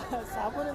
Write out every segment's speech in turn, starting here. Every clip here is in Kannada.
ಸಾಬೂನು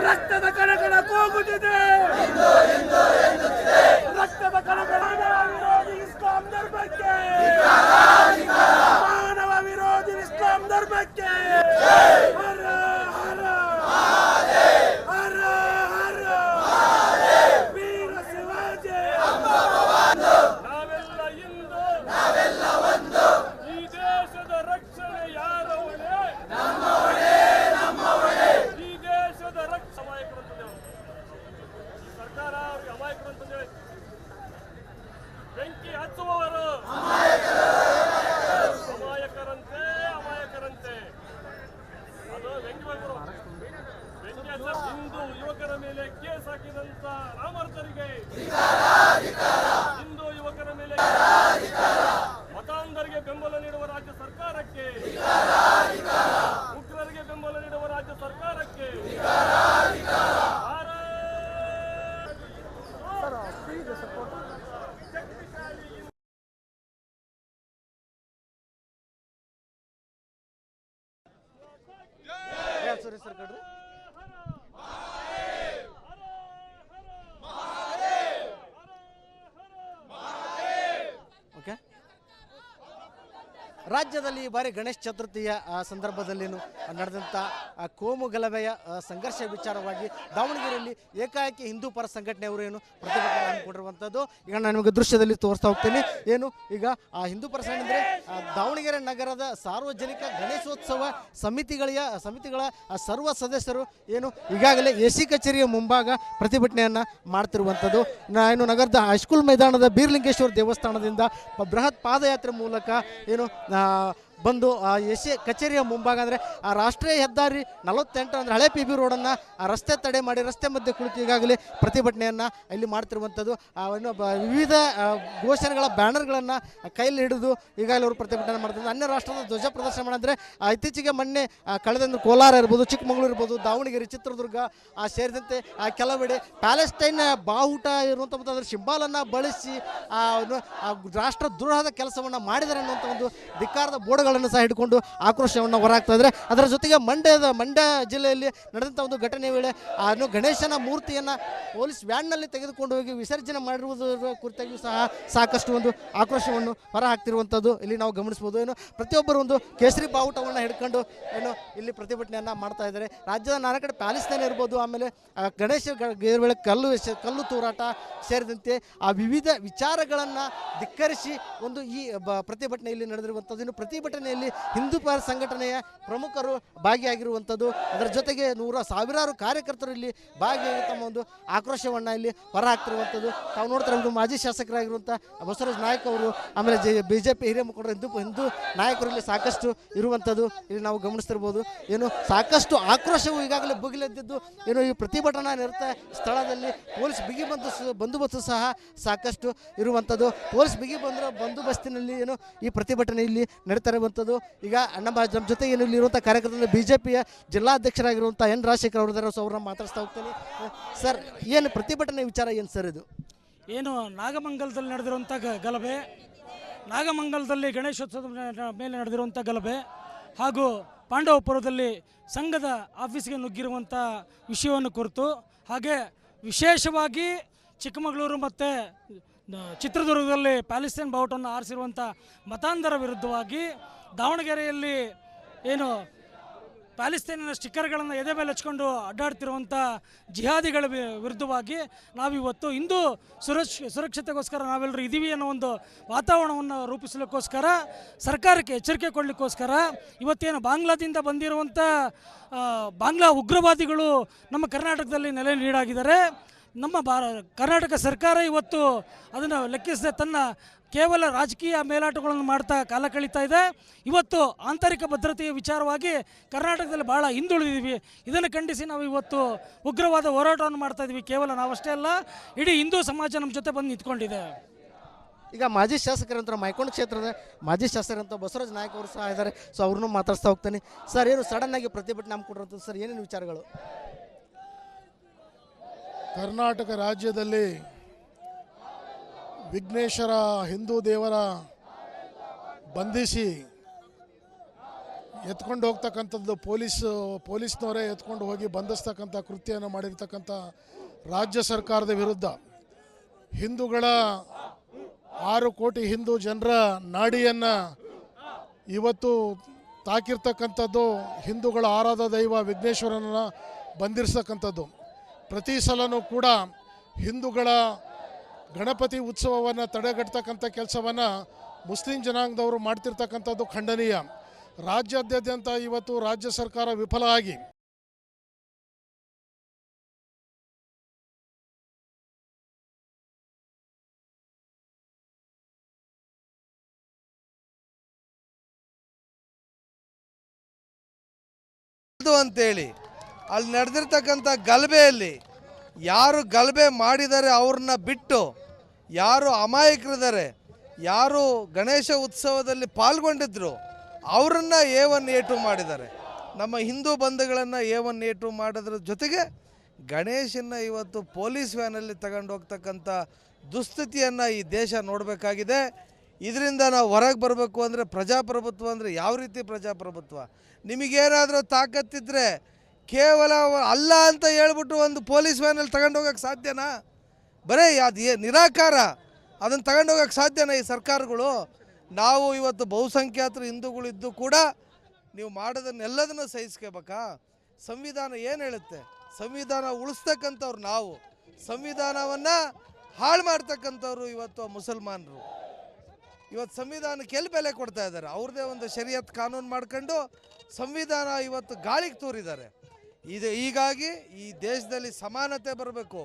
ರಕ್ತದ ಕಣಗಳ ಕೂಗುತ್ತಿದೆ. ರಕ್ತದ ಕಣಗಳ ವಿರೋಧಿ ಇಸ್ಲಾಂ ಧರ್ಮಕ್ಕೆ, ಮಾನವ ವಿರೋಧಿ ಇಸ್ಲಾಂ ಧರ್ಮಕ್ಕೆ ಹರ ಹರ ಹರ ಹರ ವೀರ ಶಿವಾಜಿ. ನಾವೆಲ್ಲ ಒಂದು. ಈ ದೇಶದ ರಕ್ಷಣೆ ಯಾರ ಹೊಣೆ? ನಮ್ಮ ಹೊಣೆ. ಈ ದೇಶದ ರಕ್ಷಣೆ ಸರ್ಕಾರ ಅವ್ರಿಗೆ ಅಮಾಯಕರು ಅಂತಂದೇಳಿ ಬೆಂಕಿ ಹಚ್ಚುವವರು ಅಮಾಯಕರಂತೆ. ಅದು ಬೆಂಕಿ ಹಚ್ಚ ಹಿಂದೂ ಯುವಕರ ಮೇಲೆ ಕೇಸ್ ಹಾಕಿದಂತ ರಾಮರ್ಥರಿಗೆ, ಹಿಂದೂ ಯುವಕರ ಮೇಲೆ ಮತಾಂಧರಿಗೆ ಬೆಂಬಲ ನೀಡುವ ರಾಜ್ಯ ಸರ್ಕಾರಕ್ಕೆ, ಉಗ್ರರಿಗೆ ಬೆಂಬಲ ನೀಡುವ ರಾಜ್ಯ ಸರ್ಕಾರಕ್ಕೆ ಸರ್ ಕಡ್ರಿ ಓಕೆ. ರಾಜ್ಯದಲ್ಲಿ ಈ ಬಾರಿ ಗಣೇಶ ಚತುರ್ಥಿಯ ಸಂದರ್ಭದಲ್ಲಿ ನಡೆದಂಥ ಕೋಮು ಗಲಭೆಯ ಸಂಘರ್ಷ ವಿಚಾರವಾಗಿ ದಾವಣಗೆರೆಯಲ್ಲಿ ಏಕಾಏಕಿ ಹಿಂದೂ ಪರ ಸಂಘಟನೆಯವರು ಏನು ಪ್ರತಿಭಟನೆ ಹಮ್ಮಿಕೊಂಡಿರುವಂಥದ್ದು. ಈಗ ನಾನು ನಿಮಗೆ ದೃಶ್ಯದಲ್ಲಿ ತೋರಿಸ್ತಾ ಹೋಗ್ತೀನಿ. ಏನು ಈಗ ಆ ಹಿಂದೂ ಪರ ಸಂಘಟನೆ ಅಂದರೆ ದಾವಣಗೆರೆ ನಗರದ ಸಾರ್ವಜನಿಕ ಗಣೇಶೋತ್ಸವ ಸಮಿತಿಗಳ ಸರ್ವ ಸದಸ್ಯರು ಏನು ಈಗಾಗಲೇ ಎಸಿ ಕಚೇರಿಯ ಮುಂಭಾಗ ಪ್ರತಿಭಟನೆಯನ್ನು ಮಾಡ್ತಿರುವಂಥದ್ದು. ಏನು ನಗರದ ಹೈಸ್ಕೂಲ್ ಮೈದಾನದ ಬೀರ್ಲಿಂಗೇಶ್ವರ ದೇವಸ್ಥಾನದಿಂದ ಬೃಹತ್ ಪಾದಯಾತ್ರೆ ಮೂಲಕ ಏನು ಬಂದು ಎಸಿ ಕಚೇರಿಯ ಮುಂಭಾಗ ಅಂದರೆ ಆ ರಾಷ್ಟ್ರೀಯ ಹೆದ್ದಾರಿ 48 ಅಂದರೆ ಹಳೆ ಪಿ ಬಿ ರೋಡನ್ನು ರಸ್ತೆ ತಡೆ ಮಾಡಿ ರಸ್ತೆ ಮಧ್ಯೆ ಕುಳಿತು ಈಗಾಗಲೇ ಪ್ರತಿಭಟನೆಯನ್ನು ಇಲ್ಲಿ ಮಾಡ್ತಿರುವಂಥದ್ದು. ವಿವಿಧ ಘೋಷಣೆಗಳ ಬ್ಯಾನರ್ಗಳನ್ನು ಕೈಯಲ್ಲಿ ಹಿಡಿದು ಈಗಾಗಲೇ ಅವರು ಪ್ರತಿಭಟನೆ ಮಾಡ್ತಿದ್ದಾರೆ. ಅನ್ಯ ರಾಷ್ಟ್ರದ ಧ್ವಜ ಪ್ರದರ್ಶನ ಮಾಡಿದ್ರೆ ಇತ್ತೀಚೆಗೆ ಮೊನ್ನೆ ಕಳೆದಂದ್ರೆ ಕೋಲಾರ ಇರ್ಬೋದು, ಚಿಕ್ಕಮಗಳೂರು ಇರ್ಬೋದು, ದಾವಣಗೆರೆ, ಚಿತ್ರದುರ್ಗ ಸೇರಿದಂತೆ ಕೆಲವೆಡೆ ಪ್ಯಾಲೆಸ್ಟೈನ್ ಬಾವುಟ ಇರುವಂಥ ಅದರ ಸಿಂಬಾಲನ್ನು ಬಳಸಿ ರಾಷ್ಟ್ರ ದ್ರೋಹದ ಕೆಲಸವನ್ನು ಮಾಡಿದ್ದಾರೆ ಅನ್ನುವಂಥ ಒಂದು ಧಿಕ್ಕಾರದ ಬೋರ್ಡ್ಗಳನ್ನು ಸಹ ಹಿಡ್ಕೊಂಡು ಆಕ್ರೋಶವನ್ನು ಹೊರಹಾಕ್ತಾ ಇದ್ದಾರೆ. ಅದರ ಜೊತೆಗೆ ಮಂಡ್ಯ ಜಿಲ್ಲೆಯಲ್ಲಿ ನಡೆದಂಥ ಒಂದು ಘಟನೆ ವೇಳೆ ಗಣೇಶನ ಮೂರ್ತಿಯನ್ನು ಪೊಲೀಸ್ ವ್ಯಾನ್ನಲ್ಲಿ ತೆಗೆದುಕೊಂಡು ಹೋಗಿ ವಿಸರ್ಜನೆ ಮಾಡಿರುವುದರ ಕುರಿತಾಗಿಯೂ ಸಹ ಸಾಕಷ್ಟು ಒಂದು ಆಕ್ರೋಶವನ್ನು ಹೊರಹಾಕ್ತಿರುವಂಥದ್ದು ಇಲ್ಲಿ ನಾವು ಗಮನಿಸ್ಬೋದು. ಏನು ಪ್ರತಿಯೊಬ್ಬರು ಒಂದು ಕೇಸರಿ ಬಾವುಟವನ್ನು ಹಿಡ್ಕೊಂಡು ಏನು ಇಲ್ಲಿ ಪ್ರತಿಭಟನೆಯನ್ನು ಮಾಡ್ತಾ ಇದ್ದಾರೆ. ರಾಜ್ಯದ ನಾನಾ ಕಡೆ ಪ್ಯಾಲೆಸ್ತೇನೆ ಇರ್ಬೋದು, ಆಮೇಲೆ ಗಣೇಶ ವೇಳೆ ಕಲ್ಲು ತೂರಾಟ ಸೇರಿದಂತೆ ಆ ವಿವಿಧ ವಿಚಾರಗಳನ್ನು ಧಿಕ್ಕರಿಸಿ ಒಂದು ಈ ಪ್ರತಿಭಟನೆಯಲ್ಲಿ ನಡೆದಿರುವಂಥದ್ದು. ಇನ್ನು ಪ್ರತಿಭಟನೆಯಲ್ಲಿ ಹಿಂದೂ ಪರ ಸಂಘಟನೆಯ ಪ್ರಮುಖರು ಭಾಗಿಯಾಗಿರುವಂಥದ್ದು. ಅದರ ಜೊತೆಗೆ ಸಾವಿರಾರು ಕಾರ್ಯಕರ್ತರು ಇಲ್ಲಿ ಭಾಗಿಯಾಗಿ ತಮ್ಮ ಒಂದು ಆಕ್ರೋಶವನ್ನು ಇಲ್ಲಿ ಹೊರಹಾಕ್ತಿರುವಂಥದ್ದು ತಾವು ನೋಡ್ತಾರೆ. ಒಂದು ಮಾಜಿ ಶಾಸಕರಾಗಿರುವಂಥ ಬಸವರಾಜ ನಾಯಕ್ ಅವರು, ಆಮೇಲೆ ಬಿಜೆಪಿ ಹಿರಿಯ ಮುಖಂಡರು, ಹಿಂದೂ ನಾಯಕರು ಇಲ್ಲಿ ಸಾಕಷ್ಟು ಇರುವಂಥದ್ದು ಇಲ್ಲಿ ನಾವು ಗಮನಿಸ್ತಿರ್ಬೋದು. ಏನು ಸಾಕಷ್ಟು ಆಕ್ರೋಶವು ಈಗಾಗಲೇ ಭುಗಿಲೆದ್ದಿದ್ದು. ಏನು ಈ ಪ್ರತಿಭಟನಾ ನಿರತ ಸ್ಥಳದಲ್ಲಿ ಪೊಲೀಸ್ ಬಿಗಿ ಬಂದೋಬಸ್ತು ಸಹ ಸಾಕಷ್ಟು ಇರುವಂಥದ್ದು. ಪೊಲೀಸ್ ಬಿಗಿ ಬಂದೋಬಸ್ತಿನಲ್ಲಿ ಏನು ಈ ಪ್ರತಿಭಟನೆ ಇಲ್ಲಿ ನಡೀತಾ ಇರುವಂಥದ್ದು. ಈಗ ನಮ್ಮ ಜೊತೆ ಏನು ಇಲ್ಲಿರುವಂಥ ಕಾರ್ಯಕರ್ತರು ಬಿಜೆಪಿಯ ಜಿಲ್ಲಾಧ್ಯಕ್ಷರಾಗಿರುವಂಥ ಎನ್ ರಾಜಶೇಖರ್ ಅವರಿದ್ದಾರೆ. ಸೊ ಅವ್ರನ್ನ ಮಾತಾಡ್ತಾ ಹೋಗ್ತೀನಿ. ಸರ್, ಏನು ಪ್ರತಿಭಟನೆ ವಿಚಾರ ಏನು ಸರ್ ಇದು? ಏನು ನಾಗಮಂಗಲದಲ್ಲಿ ನಡೆದಿರುವಂಥ ಗಲಭೆ, ನಾಗಮಂಗಲದಲ್ಲಿ ಗಣೇಶೋತ್ಸವದ ಮೇಲೆ ನಡೆದಿರುವಂಥ ಗಲಭೆ ಹಾಗೂ ಪಾಂಡವಪುರದಲ್ಲಿ ಸಂಘದ ಆಫೀಸ್ಗೆ ನುಗ್ಗಿರುವಂಥ ವಿಷಯವನ್ನು ಕುರಿತು, ಹಾಗೆ ವಿಶೇಷವಾಗಿ ಚಿಕ್ಕಮಗಳೂರು ಮತ್ತು ಚಿತ್ರದುರ್ಗದಲ್ಲಿ ಪ್ಯಾಲೆಸ್ತೈನ್ ಬಾವುಟವನ್ನು ಆರಿಸಿರುವಂಥ ಮತಾಂಧರ ವಿರುದ್ಧವಾಗಿ ದಾವಣಗೆರೆಯಲ್ಲಿ ಏನು ಪ್ಯಾಲೆಸ್ತೈನಿನ ಸ್ಟಿಕ್ಕರ್ಗಳನ್ನು ಎದೆ ಮೇಲೆ ಹಚ್ಕೊಂಡು ಅಡ್ಡಾಡ್ತಿರುವಂಥ ಜಿಹಾದಿಗಳ ವಿರುದ್ಧವಾಗಿ ನಾವಿವತ್ತು ಹಿಂದೂ ಸುರಕ್ಷತೆಗೋಸ್ಕರ ನಾವೆಲ್ಲರೂ ಇದ್ದೀವಿ ಅನ್ನೋ ಒಂದು ವಾತಾವರಣವನ್ನು ರೂಪಿಸಲಿಕ್ಕೋಸ್ಕರ ಸರ್ಕಾರಕ್ಕೆ ಎಚ್ಚರಿಕೆ ಕೊಡಲಿಕ್ಕೋಸ್ಕರ ಇವತ್ತೇನು ಬಾಂಗ್ಲಾದಿಂದ ಬಂದಿರುವಂಥ ಬಾಂಗ್ಲಾ ಉಗ್ರವಾದಿಗಳು ನಮ್ಮ ಕರ್ನಾಟಕದಲ್ಲಿ ನೆಲೆ ನೀಡಾಗಿದ್ದಾರೆ. ನಮ್ಮ ಕರ್ನಾಟಕ ಸರ್ಕಾರ ಇವತ್ತು ಅದನ್ನು ಲೆಕ್ಕಿಸದೆ ತನ್ನ ಕೇವಲ ರಾಜಕೀಯ ಮೇಲಾಟಗಳನ್ನು ಮಾಡ್ತಾ ಕಾಲ ಕಳೀತಾ ಇದೆ. ಇವತ್ತು ಆಂತರಿಕ ಭದ್ರತೆಯ ವಿಚಾರವಾಗಿ ಕರ್ನಾಟಕದಲ್ಲಿ ಭಾಳ ಹಿಂದುಳಿದಿದ್ದೀವಿ. ಇದನ್ನು ಖಂಡಿಸಿ ನಾವು ಇವತ್ತು ಉಗ್ರವಾದ ಹೋರಾಟವನ್ನು ಮಾಡ್ತಾ ಇದ್ದೀವಿ. ಕೇವಲ ನಾವಷ್ಟೇ ಅಲ್ಲ, ಇಡೀ ಹಿಂದೂ ಸಮಾಜ ನಮ್ಮ ಜೊತೆ ಬಂದು ನಿಂತ್ಕೊಂಡಿದೆ. ಈಗ ಮಾಜಿ ಶಾಸಕರಂತ ಮೈಕೊಂಡ ಕ್ಷೇತ್ರದ ಮಾಜಿ ಶಾಸಕರಂತ ಬಸವರಾಜ ನಾಯಕ್ ಅವರು ಸಹ ಇದ್ದಾರೆ. ಸೊ ಅವ್ರನ್ನೂ ಮಾತಾಡ್ತಾ ಹೋಗ್ತಾನೆ. ಸರ್, ಏನು ಸಡನ್ನಾಗಿ ಪ್ರತಿಭಟನೆ ಹಮ್ಮಿಕೊಂಡಿರೋಂಥದ್ದು ಸರ್, ಏನೇನು ವಿಚಾರಗಳು? ಕರ್ನಾಟಕ ರಾಜ್ಯದಲ್ಲಿ ವಿಘ್ನೇಶ್ವರ ಹಿಂದೂ ದೇವರ ಬಂಧಿಸಿ ಎತ್ಕೊಂಡು ಹೋಗ್ತಕ್ಕಂಥದ್ದು ಪೊಲೀಸ್ನವರೇ ಎತ್ಕೊಂಡು ಹೋಗಿ ಬಂಧಿಸ್ತಕ್ಕಂಥ ಕೃತ್ಯವನ್ನು ಮಾಡಿರ್ತಕ್ಕಂಥ ರಾಜ್ಯ ಸರ್ಕಾರದ ವಿರುದ್ಧ ಹಿಂದೂಗಳ 6 ಕೋಟಿ ಹಿಂದೂ ಜನರ ನಾಡಿಯನ್ನು ಇವತ್ತು ತಾಕಿರ್ತಕ್ಕಂಥದ್ದು ಹಿಂದೂಗಳ ಆರಾಧ ದೈವ ವಿಘ್ನೇಶ್ವರನ ಬಂಧಿರ್ತಕ್ಕಂಥದ್ದು. ಪ್ರತಿ ಸಲನೂ ಕೂಡ ಹಿಂದೂಗಳ ಗಣಪತಿ ಉತ್ಸವವನ್ನು ತಡೆಗಟ್ಟತಕ್ಕಂಥ ಕೆಲಸವನ್ನು ಮುಸ್ಲಿಂ ಜನಾಂಗದವರು ಮಾಡ್ತಿರ್ತಕ್ಕಂಥದ್ದು ಖಂಡನೀಯ. ರಾಜ್ಯಾದ್ಯಂತ ಇವತ್ತು ರಾಜ್ಯ ಸರ್ಕಾರ ವಿಫಲ ಆಗಿ ಅಂತೇಳಿ ಅಲ್ಲಿ ನಡೆದಿರ್ತಕ್ಕಂಥ ಗಲಭೆಯಲ್ಲಿ ಯಾರು ಗಲಭೆ ಮಾಡಿದ್ದಾರೆ ಅವ್ರನ್ನ ಬಿಟ್ಟು, ಯಾರು ಅಮಾಯಕರಿದ್ದಾರೆ, ಯಾರು ಗಣೇಶ ಉತ್ಸವದಲ್ಲಿ ಪಾಲ್ಗೊಂಡಿದ್ರು ಅವರನ್ನು A1A2 ಮಾಡಿದ್ದಾರೆ. ನಮ್ಮ ಹಿಂದೂ ಬಂಧುಗಳನ್ನು A1A2 ಮಾಡೋದ್ರ ಜೊತೆಗೆ ಗಣೇಶನ ಇವತ್ತು ಪೊಲೀಸ್ ವ್ಯಾನಲ್ಲಿ ತಗೊಂಡು ಹೋಗ್ತಕ್ಕಂಥ ದುಸ್ಥಿತಿಯನ್ನು ಈ ದೇಶ ನೋಡಬೇಕಾಗಿದೆ. ಇದರಿಂದ ನಾವು ಹೊರಗೆ ಬರಬೇಕು ಅಂದರೆ ಪ್ರಜಾಪ್ರಭುತ್ವ ಅಂದರೆ ಯಾವ ರೀತಿ ಪ್ರಜಾಪ್ರಭುತ್ವ? ನಿಮಗೇನಾದರೂ ತಾಕತ್ತಿದ್ರೆ ಕೇವಲ ಅಲ್ಲ ಅಂತ ಹೇಳ್ಬಿಟ್ಟು ಒಂದು ಪೊಲೀಸ್ ವ್ಯಾನಲ್ಲಿ ತಗೊಂಡು ಹೋಗೋಕ್ಕೆ ಸಾಧ್ಯನಾ? ಬರೀ ಅದು ನಿರಾಕಾರ, ಅದನ್ನು ತಗೊಂಡು ಹೋಗೋಕ್ಕೆ ಸಾಧ್ಯನಾ ಈ ಸರ್ಕಾರಗಳು? ನಾವು ಇವತ್ತು ಬಹುಸಂಖ್ಯಾತರು ಹಿಂದೂಗಳಿದ್ದು ಕೂಡ ನೀವು ಮಾಡೋದನ್ನೆಲ್ಲದನ್ನು ಸಹಿಸ್ಕೋಬೇಕಾ? ಸಂವಿಧಾನ ಏನು ಹೇಳುತ್ತೆ? ಸಂವಿಧಾನ ಉಳಿಸ್ತಕ್ಕಂಥವ್ರು ನಾವು, ಸಂವಿಧಾನವನ್ನು ಹಾಳು ಮಾಡ್ತಕ್ಕಂಥವ್ರು ಇವತ್ತು ಮುಸಲ್ಮಾನರು. ಇವತ್ತು ಸಂವಿಧಾನಕ್ಕೆ ಎಲ್ಲಿ ಬೆಲೆ ಕೊಡ್ತಾ ಇದ್ದಾರೆ? ಅವ್ರದ್ದೇ ಒಂದು ಶರಿಯತ್ ಕಾನೂನು ಮಾಡ್ಕೊಂಡು ಸಂವಿಧಾನ ಇವತ್ತು ಗಾಳಿಗೆ ತೂರಿದ್ದಾರೆ. ಹೀಗಾಗಿ ಈ ದೇಶದಲ್ಲಿ ಸಮಾನತೆ ಬರಬೇಕು,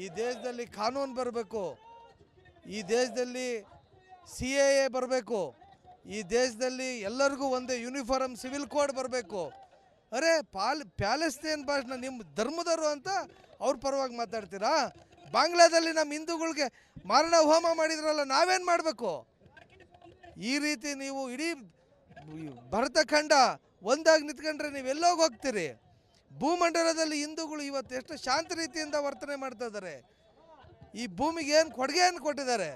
ಈ ದೇಶದಲ್ಲಿ ಕಾನೂನು ಬರಬೇಕು, ಈ ದೇಶದಲ್ಲಿ CAA ಬರಬೇಕು, ಈ ದೇಶದಲ್ಲಿ ಎಲ್ಲರಿಗೂ ಒಂದೇ ಯೂನಿಫಾರ್ಮ್ ಸಿವಿಲ್ ಕೋಡ್ ಬರಬೇಕು. ಅರೆ ಪ್ಯಾಲೆಸ್ತೈನ್ ಭಾಷಣ ನಿಮ್ಮ ಧರ್ಮದವರು ಅಂತ ಅವ್ರ ಪರವಾಗಿ ಮಾತಾಡ್ತೀರಾ? ಬಾಂಗ್ಲಾದಲ್ಲಿ ನಮ್ಮ ಹಿಂದೂಗಳಿಗೆ ಮಾರಣ ಹೋಮ ಮಾಡಿದ್ರಲ್ಲ, ನಾವೇನು ಮಾಡಬೇಕು? ಈ ರೀತಿ ನೀವು ಇಡೀ ಭರತಖಂಡ ಒಂದಾಗಿ ನಿಂತ್ಕೊಂಡ್ರೆ ನೀವೆಲ್ಲೋಗಿ ಹೋಗ್ತೀರಿ? ಭೂಮಂಡಲದಲ್ಲಿ ಹಿಂದೂಗಳು ಇವತ್ತು ಎಷ್ಟು ಶಾಂತ ರೀತಿಯಿಂದ ವರ್ತನೆ ಮಾಡ್ತಾ ಇದ್ದಾರೆ. ಈ ಭೂಮಿಗೆ ಏನು ಕೊಡುಗೆಯನ್ನು ಕೊಟ್ಟಿದ್ದಾರೆ?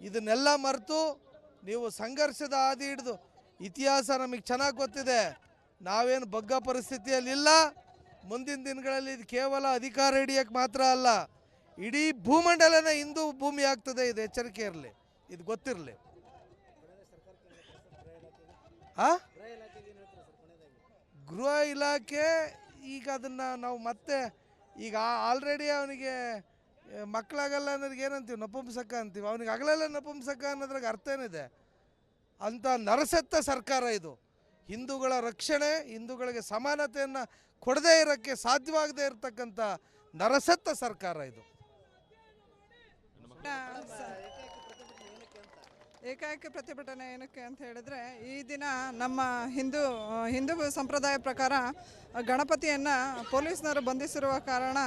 ಇದನ್ನೆಲ್ಲ ಮರೆತು ನೀವು ಸಂಘರ್ಷದ ಹಾದಿ ಹಿಡಿದು, ಇತಿಹಾಸ ನಮಗೆ ಚೆನ್ನಾಗಿ ಗೊತ್ತಿದೆ, ನಾವೇನು ಬಗ್ಗ ಪರಿಸ್ಥಿತಿಯಲ್ಲಿಲ್ಲ. ಮುಂದಿನ ದಿನಗಳಲ್ಲಿ ಇದು ಕೇವಲ ಅಧಿಕಾರ ಹಿಡಿಯೋಕ್ಕೆ ಮಾತ್ರ ಅಲ್ಲ, ಇಡೀ ಭೂಮಂಡಲನೇ ಹಿಂದೂ ಭೂಮಿ ಆಗ್ತದೆ. ಇದು ಎಚ್ಚರಿಕೆ ಇರಲಿ, ಇದು ಗೊತ್ತಿರಲಿ. ಗೃಹ ಇಲಾಖೆ ಈಗ ಅದನ್ನು ನಾವು ಮತ್ತೆ ಈಗ ಆಲ್ರೆಡಿ ಅವನಿಗೆ ಮಕ್ಕಳಾಗಲ್ಲ ಅನ್ನೋದಕ್ಕೆ ಏನಂತೀವಿ? ನಪುಂಸಕ ಅಂತೀವಿ. ಅವನಿಗೆ ಆಗಲೆಲ್ಲ ನಪುಂಸಕ ಅನ್ನೋದ್ರಾಗ ಅರ್ಥ ಏನಿದೆ? ಅಂಥ ನರಸತ್ತ ಸರ್ಕಾರ ಇದು. ಹಿಂದೂಗಳ ರಕ್ಷಣೆ, ಹಿಂದೂಗಳಿಗೆ ಸಮಾನತೆಯನ್ನು ಕೊಡದೇ ಇರೋಕ್ಕೆ ಸಾಧ್ಯವಾಗದೇ ಇರತಕ್ಕಂಥ ನರಸತ್ತ ಸರ್ಕಾರ ಇದು. ಏಕಾಏಕಿ ಪ್ರತಿಭಟನೆ ಏನಕ್ಕೆ ಅಂತ ಹೇಳಿದ್ರೆ, ಈ ದಿನ ನಮ್ಮ ಹಿಂದೂ ಸಂಪ್ರದಾಯ ಪ್ರಕಾರ ಗಣಪತಿಯನ್ನು ಪೊಲೀಸ್ನವರು ಬಂಧಿಸಿರುವ ಕಾರಣ,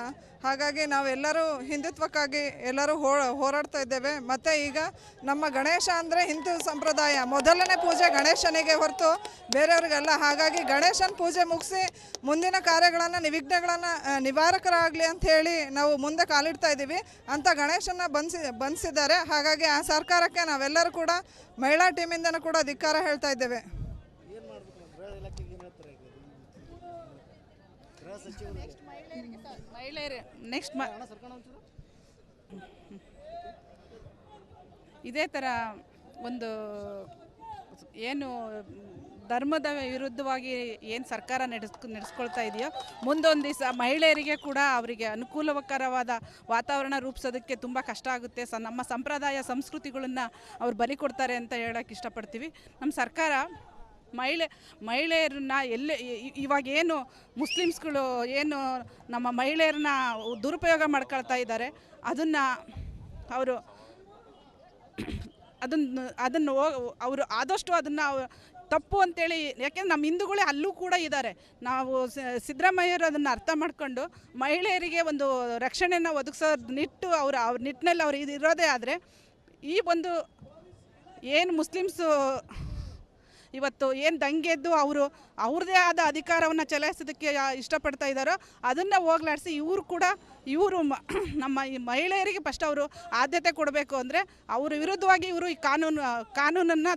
ಹಾಗಾಗಿ ನಾವೆಲ್ಲರೂ ಹಿಂದುತ್ವಕ್ಕಾಗಿ ಎಲ್ಲರೂ ಹೋರಾಡ್ತಾ ಇದ್ದೇವೆ. ಮತ್ತು ಈಗ ನಮ್ಮ ಗಣೇಶ ಅಂದರೆ ಹಿಂದೂ ಸಂಪ್ರದಾಯ, ಮೊದಲನೇ ಪೂಜೆ ಗಣೇಶನಿಗೆ ಹೊರತು ಬೇರೆಯವ್ರಿಗೆಲ್ಲ. ಹಾಗಾಗಿ ಗಣೇಶನ ಪೂಜೆ ಮುಗಿಸಿ ಮುಂದಿನ ಕಾರ್ಯಗಳನ್ನು ವಿಘ್ನಗಳನ್ನು ನಿವಾರಕರಾಗಲಿ ಅಂಥೇಳಿ ನಾವು ಮುಂದೆ ಕಾಲಿಡ್ತಾ ಇದ್ದೀವಿ. ಅಂಥ ಗಣೇಶನ ಬಂಧಿಸಿದ್ದಾರೆ. ಹಾಗಾಗಿ ಆ ಸರ್ಕಾರಕ್ಕೆ ನಾವೆಲ್ಲರೂ ಕೂಡ ಮಹಿಳಾ ಟೀಮಿಂದನೂ ಕೂಡ ಧಿಕ್ಕಾರ ಹೇಳ್ತಾ ಇದ್ದೇವೆ. ಇದೇ ಥರ ಒಂದು ಏನು ಧರ್ಮದ ವಿರುದ್ಧವಾಗಿ ಏನು ಸರ್ಕಾರ ನಡೆಸ್ಕೊಳ್ತಾ ಇದೆಯೋ ಮುಂದೊಂದು ದಿವಸ ಮಹಿಳೆಯರಿಗೆ ಕೂಡ ಅವರಿಗೆ ಅನುಕೂಲಕರವಾದ ವಾತಾವರಣ ರೂಪಿಸೋದಕ್ಕೆ ತುಂಬ ಕಷ್ಟ ಆಗುತ್ತೆ. ನಮ್ಮ ಸಂಪ್ರದಾಯ ಸಂಸ್ಕೃತಿಗಳನ್ನು ಅವ್ರು ಬಲಿ ಕೊಡ್ತಾರೆ ಅಂತ ಹೇಳೋಕ್ಕೆ ಇಷ್ಟಪಡ್ತೀವಿ. ನಮ್ಮ ಸರ್ಕಾರ ಮಹಿಳೆಯರನ್ನ ಇವಾಗ ಏನು ಮುಸ್ಲಿಮ್ಸ್ಗಳು ಏನು ನಮ್ಮ ಮಹಿಳೆಯರನ್ನ ದುರುಪಯೋಗ ಮಾಡ್ಕೊಳ್ತಾ ಇದ್ದಾರೆ, ಅದನ್ನು ಅವರು ಅವರು ಆದಷ್ಟು ಅದನ್ನು ತಪ್ಪು ಅಂತೇಳಿ, ಯಾಕೆಂದ್ರೆ ನಮ್ಮ ಹಿಂದೂಗಳೇ ಅಲ್ಲೂ ಕೂಡ ಇದ್ದಾರೆ. ನಾವು ಸಿದ್ದರಾಮಯ್ಯರು ಅದನ್ನು ಅರ್ಥ ಮಾಡ್ಕೊಂಡು ಮಹಿಳೆಯರಿಗೆ ಒಂದು ರಕ್ಷಣೆಯನ್ನು ಒದಗಿಸೋ ಅವ್ರ ನಿಟ್ಟಿನಲ್ಲಿ ಅವ್ರು ಇರೋದೇ ಆದರೆ, ಈ ಒಂದು ಏನು ಮುಸ್ಲಿಮ್ಸು ಇವತ್ತು ಏನು ದಂಗೆದ್ದು ಅವ್ರದ್ದೇ ಆದ ಅಧಿಕಾರವನ್ನು ಚಲಾಯಿಸೋದಕ್ಕೆ ಇಷ್ಟಪಡ್ತಾ ಇದ್ದಾರೋ ಅದನ್ನು ಹೋಗ್ಲಾಡಿಸಿ ಇವರು ನಮ್ಮ ಈ ಮಹಿಳೆಯರಿಗೆ ಫಸ್ಟ್ ಅವರು ಆದ್ಯತೆ ಕೊಡಬೇಕು. ಅಂದರೆ ಅವ್ರ ವಿರುದ್ಧವಾಗಿ ಇವರು ಈ ಕಾನೂನನ್ನು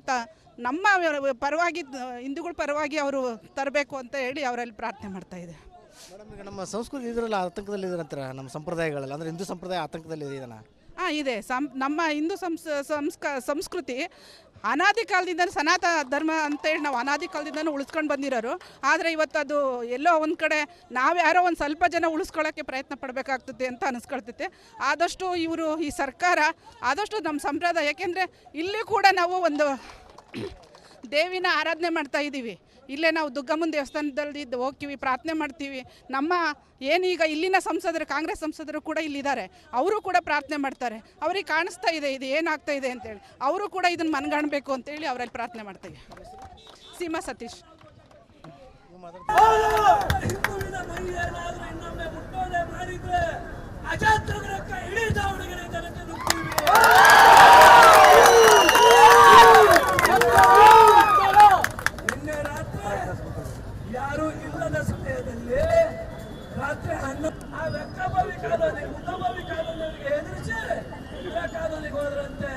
ನಮ್ಮ ಪರವಾಗಿ ಹಿಂದೂಗಳ ಪರವಾಗಿ ಅವರು ತರಬೇಕು ಅಂತ ಹೇಳಿ ಅವರಲ್ಲಿ ಪ್ರಾರ್ಥನೆ ಮಾಡ್ತಾ ಇದೆ. ಮೇಡಮ್, ಈಗ ನಮ್ಮ ಸಂಸ್ಕೃತಿ ಇದರಲ್ಲ ಆತಂಕದಲ್ಲಿ ಇದ್ರಂತಾರೆ, ನಮ್ಮ ಸಂಪ್ರದಾಯಗಳೆಲ್ಲ ಅಂದರೆ ಹಿಂದೂ ಸಂಪ್ರದಾಯ ಆತಂಕದಲ್ಲಿ ಇದೆಯಾ? ಇದೆ. ನಮ್ಮ ಹಿಂದೂ ಸಂಸ್ಕೃತಿ ಅನಾದಿ ಕಾಲದಿಂದ ಸನಾತನ ಧರ್ಮ ಅಂತೇಳಿ ನಾವು ಅನಾದಿ ಕಾಲದಿಂದನೂ ಉಳಿಸ್ಕೊಂಡು ಬಂದಿರೋರು. ಆದರೆ ಇವತ್ತು ಅದು ಎಲ್ಲೋ ಒಂದು ಕಡೆ ನಾವ್ಯಾರೋ ಒಂದು ಸ್ವಲ್ಪ ಜನ ಉಳಿಸ್ಕೊಳ್ಳೋಕ್ಕೆ ಪ್ರಯತ್ನ ಪಡಬೇಕಾಗ್ತದೆ ಅಂತ ಅನಿಸ್ಕೊಳ್ತೈತೆ. ಆದಷ್ಟು ಈ ಸರ್ಕಾರ ಆದಷ್ಟು ನಮ್ಮ ಸಂಪ್ರದಾಯ, ಯಾಕೆಂದರೆ ಇಲ್ಲಿ ಕೂಡ ನಾವು ಒಂದು ದೇವಿನ ಆರಾಧನೆ ಮಾಡ್ತಾ ಇದ್ದೀವಿ. ಇಲ್ಲೇ ನಾವು ದುರ್ಗಮ್ಮನ ದೇವಸ್ಥಾನದಲ್ಲಿ ಹೋಗ್ತೀವಿ, ಪ್ರಾರ್ಥನೆ ಮಾಡ್ತೀವಿ. ನಮ್ಮ ಏನೀಗ ಇಲ್ಲಿನ ಸಂಸದರು, ಕಾಂಗ್ರೆಸ್ ಸಂಸದರು ಕೂಡ ಇಲ್ಲಿದ್ದಾರೆ, ಅವರು ಕೂಡ ಪ್ರಾರ್ಥನೆ ಮಾಡ್ತಾರೆ. ಅವ್ರಿಗೆ ಕಾಣಿಸ್ತಾ ಇದೆ ಇದು ಏನಾಗ್ತಾ ಇದೆ ಅಂತೇಳಿ, ಅವರು ಕೂಡ ಇದನ್ನು ಮನಗಾಣಬೇಕು ಅಂತೇಳಿ ಅವರಲ್ಲಿ ಪ್ರಾರ್ಥನೆ ಮಾಡ್ತೀವಿ. ಸೀಮಾ ಸತೀಶ್. ಯಾರು ಇಲ್ಲದ ಸಮಯದಲ್ಲಿ ರಾತ್ರಿ 11 ಆ ವೆಕ್ಕಭವಿ ಕಾಲೋನಿ ಮುಖಭವಿ ಕಾಲೋನಿಯವರಿಗೆ ಎದುರಿಸಿ ಕಾಲೋನಿಗೆ ಹೋದ್ರಂತೆ.